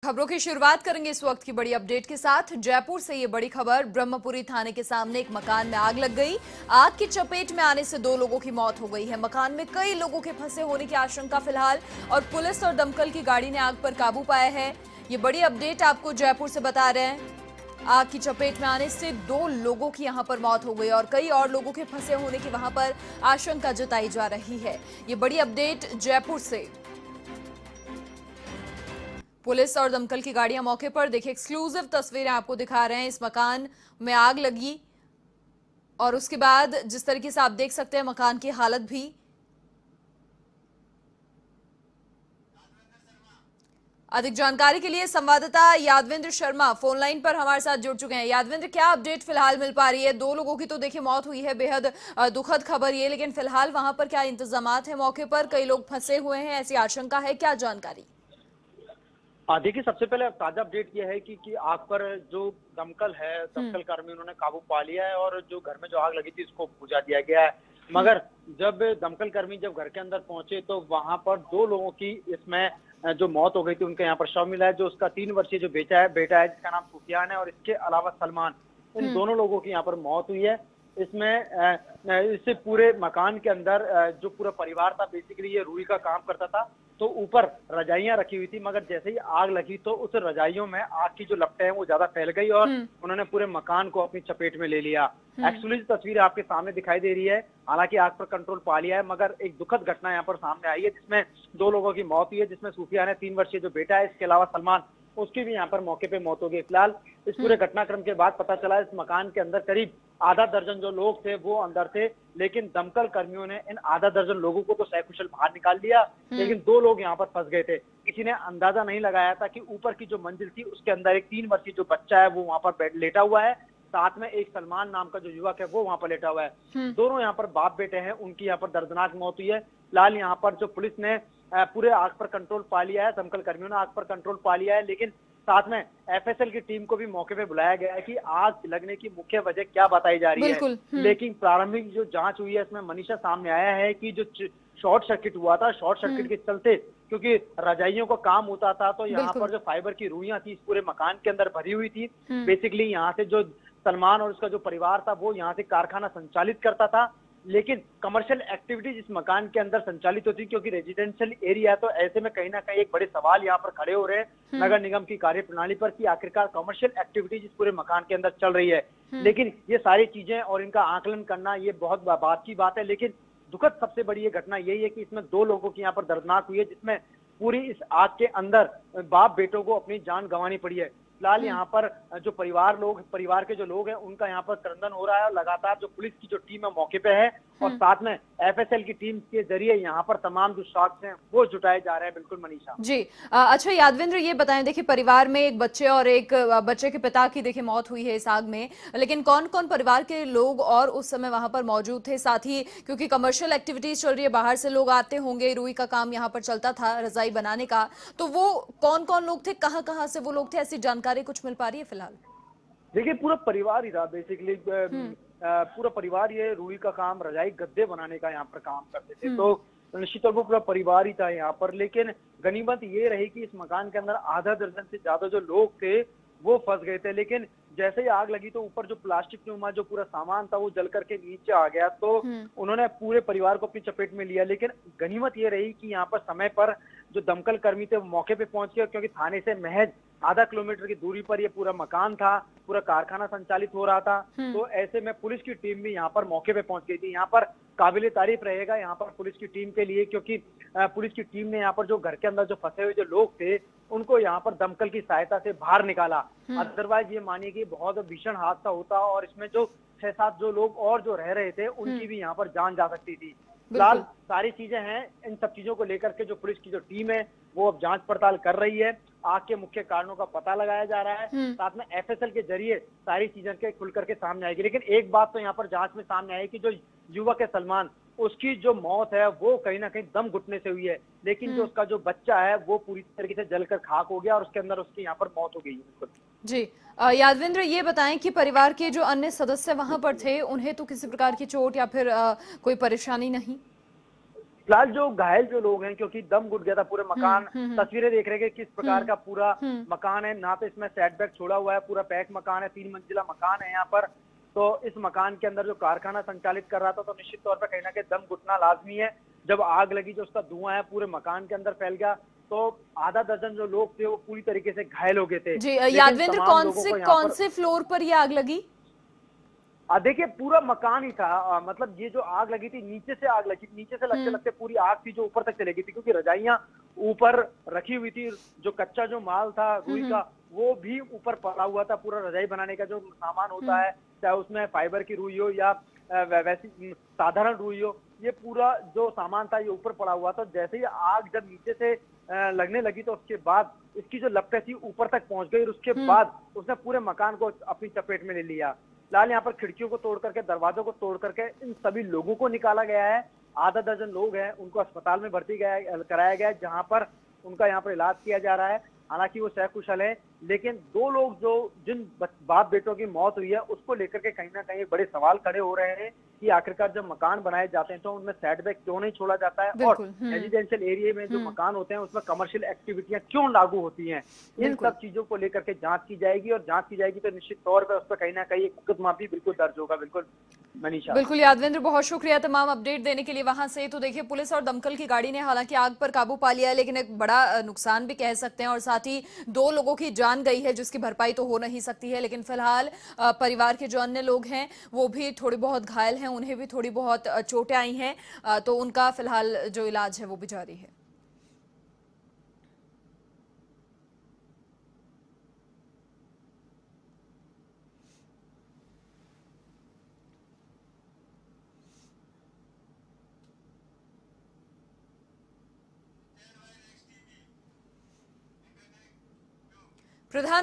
खबरों की शुरुआत करेंगे इस वक्त की बड़ी अपडेट के साथ। जयपुर से ये बड़ी खबर, ब्रह्मपुरी थाने के सामने एक मकान में आग लग गई। आग की चपेट में आने से 2 लोगों की मौत हो गई है। मकान में कई लोगों के फंसे होने की आशंका फिलहाल, और पुलिस और दमकल की गाड़ी ने आग पर काबू पाया है। ये बड़ी अपडेट आपको जयपुर से बता रहे हैं। आग की चपेट में आने से 2 लोगों की यहां पर मौत हो गई और कई और लोगों के फंसे होने की वहां पर आशंका जताई जा रही है। ये बड़ी अपडेट जयपुर से। पुलिस और दमकल की गाड़ियां मौके पर, देखिए एक्सक्लूसिव तस्वीरें आपको दिखा रहे हैं। इस मकान में आग लगी और उसके बाद जिस तरीके से आप देख सकते हैं मकान की हालत भी। अधिक जानकारी के लिए संवाददाता यादवेंद्र शर्मा फोन लाइन पर हमारे साथ जुड़ चुके हैं। यादवेंद्र, क्या अपडेट फिलहाल मिल पा रही है? 2 लोगों की तो देखिए मौत हुई है, बेहद दुखद खबर ये, लेकिन फिलहाल वहां पर क्या इंतजामात है? मौके पर कई लोग फंसे हुए हैं, ऐसी आशंका है, क्या जानकारी? देखिए, सबसे पहले ताजा अपडेट ये है कि आग पर जो दमकल है, दमकल कर्मी उन्होंने काबू पा लिया है और जो घर में जो आग लगी थी उसको बुझा दिया गया है। मगर जब दमकल कर्मी जब घर के अंदर पहुंचे तो वहां पर 2 लोगों की इसमें जो मौत हो गई थी, उनके यहाँ पर शव मिला है। जो उसका 3 वर्षीय जो बेटा है जिसका नाम सुफियान है, और इसके अलावा सलमान, इन दोनों लोगों की यहाँ पर मौत हुई है। इसमें इससे पूरे मकान के अंदर जो पूरा परिवार था, बेसिकली ये रुई का काम करता था, तो ऊपर रजाइयां रखी हुई थी। मगर जैसे ही आग लगी तो उस रजाइयों में आग की जो लपटें हैं वो ज्यादा फैल गई और उन्होंने पूरे मकान को अपनी चपेट में ले लिया। एक्चुअली तस्वीर आपके सामने दिखाई दे रही है। हालांकि आग पर कंट्रोल पा लिया है, मगर एक दुखद घटना यहाँ पर सामने आई है जिसमें 2 लोगों की मौत हुई है, जिसमें सूफिया ने 3 वर्षीय जो बेटा है, इसके अलावा सलमान, उसकी भी यहाँ पर मौके पे मौत हो गई। फिलहाल इस पूरे घटनाक्रम के बाद पता चला इस मकान के अंदर करीब आधा दर्जन जो लोग थे वो अंदर थे, लेकिन दमकल कर्मियों ने इन आधा दर्जन लोगों को तो सकुशल बाहर निकाल दिया, लेकिन 2 लोग यहाँ पर फंस गए थे। किसी ने अंदाजा नहीं लगाया था कि ऊपर की जो मंजिल थी उसके अंदर एक 3 वर्षीय जो बच्चा है वो वहां पर लेटा हुआ है, साथ में एक सलमान नाम का जो युवक है वो वहां पर लेटा हुआ है। दोनों यहाँ पर बाप बेटे हैं, उनकी यहाँ पर दर्दनाक मौत हुई है। फिलहाल यहाँ पर जो पुलिस ने पूरे आग पर कंट्रोल पा लिया है, दमकल कर्मियों ने आग पर कंट्रोल पा लिया है, लेकिन साथ में एफएसएल की टीम को भी मौके पे बुलाया गया है कि आग लगने की मुख्य वजह क्या बताई जा रही है। लेकिन प्रारंभिक जो जांच हुई है इसमें मनीषा सामने आया है कि जो शॉर्ट सर्किट हुआ था, शॉर्ट सर्किट के चलते, क्योंकि रजाइयों का काम होता था, तो यहाँ पर जो फाइबर की रुइयां थी इस पूरे मकान के अंदर भरी हुई थी। बेसिकली यहाँ से जो सलमान और उसका जो परिवार था वो यहाँ से कारखाना संचालित करता था, लेकिन कमर्शियल एक्टिविटीज इस मकान के अंदर संचालित होती, क्योंकि रेजिडेंशियल एरिया है। तो ऐसे में कहीं ना कहीं एक बड़े सवाल यहाँ पर खड़े हो रहे हैं नगर निगम की कार्यप्रणाली पर कि आखिरकार कमर्शियल एक्टिविटीज इस पूरे मकान के अंदर चल रही है। लेकिन ये सारी चीजें और इनका आकलन करना ये बहुत बात की बात है, लेकिन दुखद सबसे बड़ी ये घटना यही है कि इसमें 2 लोगों की यहाँ पर दर्दनाक हुई है, जिसमें पूरी इस आग के अंदर बाप बेटों को अपनी जान गंवानी पड़ी है। फिलहाल यहाँ पर जो परिवार के जो लोग हैं उनका यहाँ पर क्रंदन हो रहा है, और लगातार जो पुलिस की जो टीम है मौके पे है और साथ में एफएसएल की टीम के जरिए यहाँ पर तमाम जो साक्ष्य हैं वो जुटाए जा रहे हैं। बिल्कुल मनीषा जी। अच्छा यादवेंद्र, ये बताएं, देखिए परिवार में एक बच्चे और एक बच्चे के पिता की देखिए मौत हुई है इस आग में, लेकिन कौन कौन परिवार के लोग और उस समय वहां पर मौजूद थे? साथ ही क्योंकि कमर्शियल एक्टिविटीज चल रही है, बाहर से लोग आते होंगे, रुई का काम यहाँ पर चलता था, रजाई बनाने का, तो वो कौन कौन लोग थे, कहाँ कहाँ से वो लोग थे, ऐसी जानकारी कुछ मिल पा रही है फिलहाल? देखिए, पूरा परिवार ही था बेसिकली। पूरा परिवार ये रुई का काम, रजाई गद्दे बनाने का यहाँ पर काम करते थे, तो निश्चित तौर पर पूरा परिवार ही था यहाँ पर। लेकिन गनीमत ये रही कि इस मकान के अंदर आधा दर्जन से ज्यादा जो लोग थे वो फंस गए थे, लेकिन जैसे ही आग लगी तो ऊपर जो प्लास्टिक नुमा जो पूरा सामान था वो जल करके नीचे आ गया, तो उन्होंने पूरे परिवार को अपनी चपेट में लिया। लेकिन गनीमत ये रही कि यहाँ पर समय पर जो दमकल कर्मी थे वो मौके पे पहुंच गए, क्योंकि थाने से महज आधा किलोमीटर की दूरी पर ये पूरा मकान था, पूरा कारखाना संचालित हो रहा था। तो ऐसे में पुलिस की टीम भी यहाँ पर मौके पे पहुंच गई थी। यहाँ पर काबिले तारीफ रहेगा यहाँ पर पुलिस की टीम के लिए, क्योंकि पुलिस की टीम ने यहाँ पर जो घर के अंदर जो फंसे हुए जो लोग थे उनको यहाँ पर दमकल की सहायता से बाहर निकाला। अदरवाइज ये मानिए कि बहुत भीषण हादसा होता, और इसमें जो 6-7 जो लोग और जो रह रहे थे उनकी भी यहाँ पर जान जा सकती थी। फिलहाल सारी चीजें हैं, इन सब चीजों को लेकर के जो पुलिस की जो टीम है वो अब जांच पड़ताल कर रही है। आग के मुख्य कारणों का पता लगाया जा रहा है, साथ में एफएसएल के जरिए सारी चीजें के खुल करके सामने आएगी। लेकिन एक बात तो यहाँ पर जांच में सामने आई कि जो युवक है सलमान, उसकी जो मौत है वो कहीं ना कहीं दम घुटने से हुई है, लेकिन जो उसका जो बच्चा है वो पूरी तरीके से जलकर खाक हो गया और उसके अंदर उसकी यहाँ पर मौत हो गई है। जी। यादवेंद्र, ये बताएं कि परिवार के जो अन्य सदस्य वहां पर थे उन्हें तो किसी प्रकार की चोट या फिर कोई परेशानी नहीं? फिलहाल जो घायल जो लोग हैं, क्योंकि दम घुट गया था पूरे मकान, तस्वीरें देख रहे हैं कि किस प्रकार का पूरा मकान है, ना तो इसमें सेटबैक छोड़ा हुआ है, पूरा पैक मकान है, 3 मंजिला मकान है यहाँ पर। तो इस मकान के अंदर जो कारखाना संचालित कर रहा था, तो निश्चित तौर पर कहीं ना कहीं दम घुटना लाजमी है। जब आग लगी, जो उसका धुआं है पूरे मकान के अंदर फैल गया, तो आधा दर्जन जो लोग थे वो पूरी तरीके से घायल हो गए थे। जी यादवेंद्र, कौन से फ्लोर पर ये आग लगी? देखिए पूरा मकान ही था, मतलब ये जो आग लगी थी नीचे से आग लगी, नीचे से लगते लगते पूरी आग थी जो ऊपर तक चली गई थी, क्योंकि रजाइयां ऊपर रखी हुई थी, जो कच्चा जो माल था रुई का वो भी ऊपर पड़ा हुआ था। पूरा रजाई बनाने का जो सामान होता है, चाहे उसमें फाइबर की रुई हो या वैसी साधारण रुई हो, ये पूरा जो सामान था ये ऊपर पड़ा हुआ था। जैसे ही आग जब नीचे से लगने लगी, तो उसके बाद इसकी जो लपटें थी ऊपर तक पहुंच गई, और उसके बाद उसने पूरे मकान को अपनी चपेट में ले लिया। फिलहाल यहाँ पर खिड़कियों को तोड़ करके, दरवाजों को तोड़ करके इन सभी लोगों को निकाला गया है। आधा दर्जन लोग हैं, उनको अस्पताल में भर्ती कराया गया है, जहां पर उनका यहाँ पर इलाज किया जा रहा है। हालांकि वो सकुशल है, लेकिन 2 लोग जो जिन बाप बेटों की मौत हुई है, उसको लेकर के कहीं ना कहीं बड़े सवाल खड़े हो रहे हैं कि आखिरकार जब मकान बनाए जाते हैं तो उनमें सेटबैक क्यों नहीं छोड़ा जाता है, और रेजिडेंशियल एरिया में जो मकान होते हैं उसमें कमर्शियल एक्टिविटियां क्यों लागू होती हैं। इन सब चीजों को लेकर के जांच की जाएगी, और जांच की जाएगी तो निश्चित तौर पर उस पर कहीं ना कहीं एक मुकदमा भी बिल्कुल दर्ज होगा। बिल्कुल मनीषा। बिल्कुल यादवेंद्र, बहुत शुक्रिया तमाम अपडेट देने के लिए वहां से। तो देखिए, पुलिस और दमकल की गाड़ी ने हालांकि आग पर काबू पा लिया है, लेकिन एक बड़ा नुकसान भी कह सकते हैं, और साथ ही 2 लोगों की जान गई है, जिसकी भरपाई तो हो नहीं सकती है। लेकिन फिलहाल परिवार के जो अन्य लोग हैं वो भी थोड़ी बहुत घायल हैं, उन्हें भी थोड़ी बहुत चोटें आई हैं, तो उनका फिलहाल जो इलाज है वो भी जारी है। प्रधान